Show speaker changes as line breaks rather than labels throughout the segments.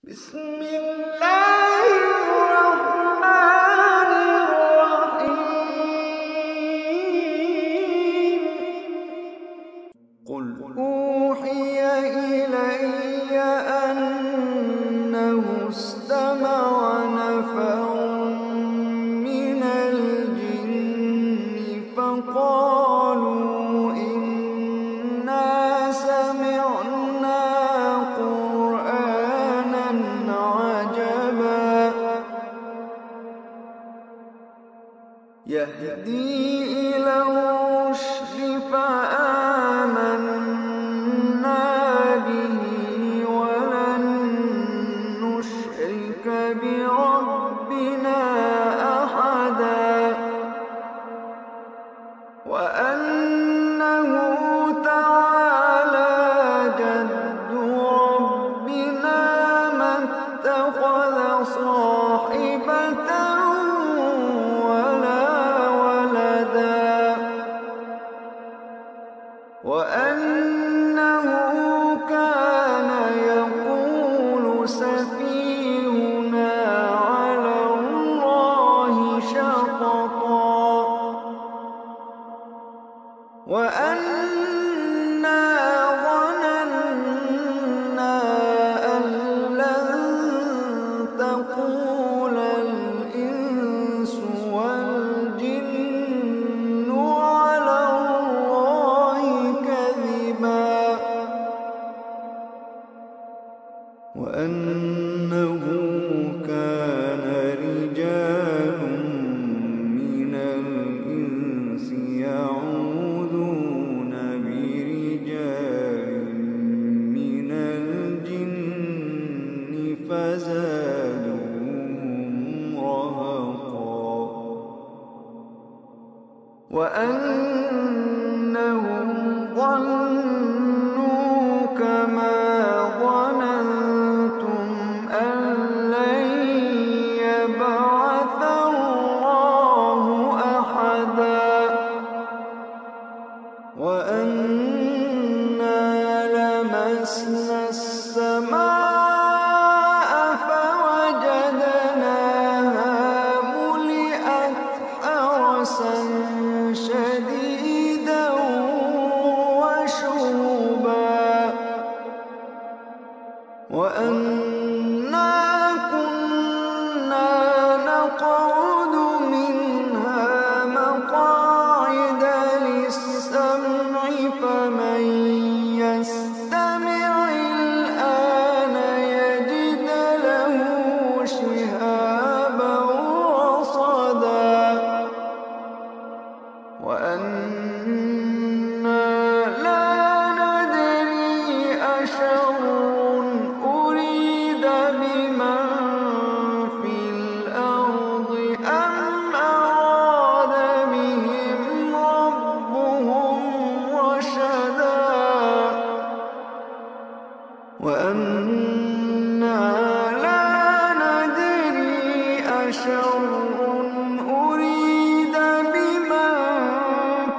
بسم الله الرحمن الرحيم قل أوحي إلي أنه استمع نفر من الجن فقالوا إنا سمعنا قرآنا عجبا يهدي إلى الرشد فآمنا به ولن نشرك بربنا أحدا وأنه تعالى جد ربنا ما اتخذ صاحبة ولا ولدا وأنه كان يقول سفيهنا على الله شططا وأنا ظننا أن لن تقول الإنس والجن على الله كذبا وأنه كان رجال من الإنس يعوذون برجال من الجن فزادوهم رهقا وأنهم ظنوا كما ظننتم أن لن يبعث الله أحدا وأنا لمسنا السماء فوجدناها ملئت حرسا شديدا وشهبا وأنا كنا نقعد منها مقاعد للسمع فمن يستمع الآن يجد له شهابا رصدا وأنا لا ندري أشر أريد بمن في الأرض أم أراد بهم ربهم رشدا وأنا لا ندري أشر أريد بمن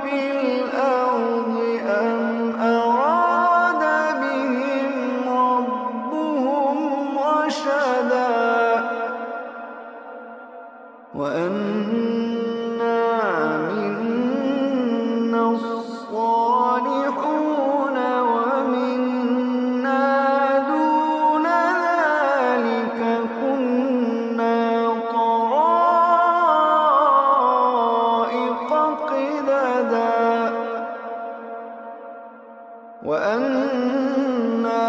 في الأرض أم أراد بهم ربهم رشدا وأنا منا الصالحون ومنا دون ذلك كنا طرائق قددا وأنا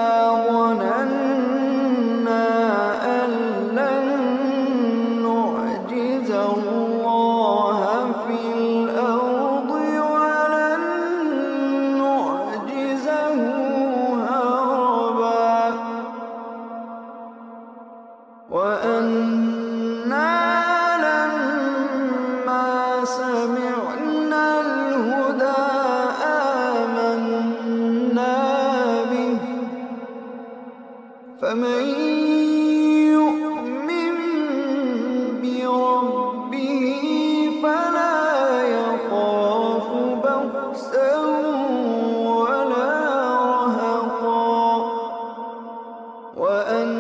ظننا أن لن نعجز الله في الأرض ولن نعجزه هربا وأنا لما سمعنا الهدى آمنا به فمن يؤمن بربه فلا يخاف بخسا ولا رهقا وأن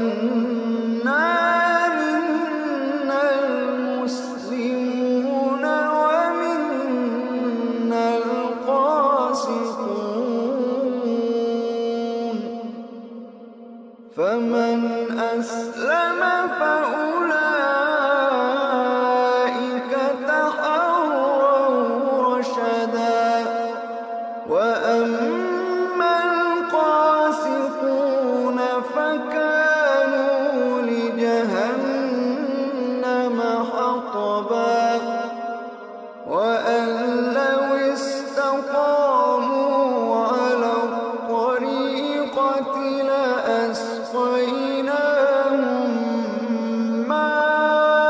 ومن أسلم فأولئك تحروا رشدا وأما القاسطون فكانوا لجهنم حطبا وأن لو استقاموا على الطريقة لأسقيناهم ماء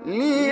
لي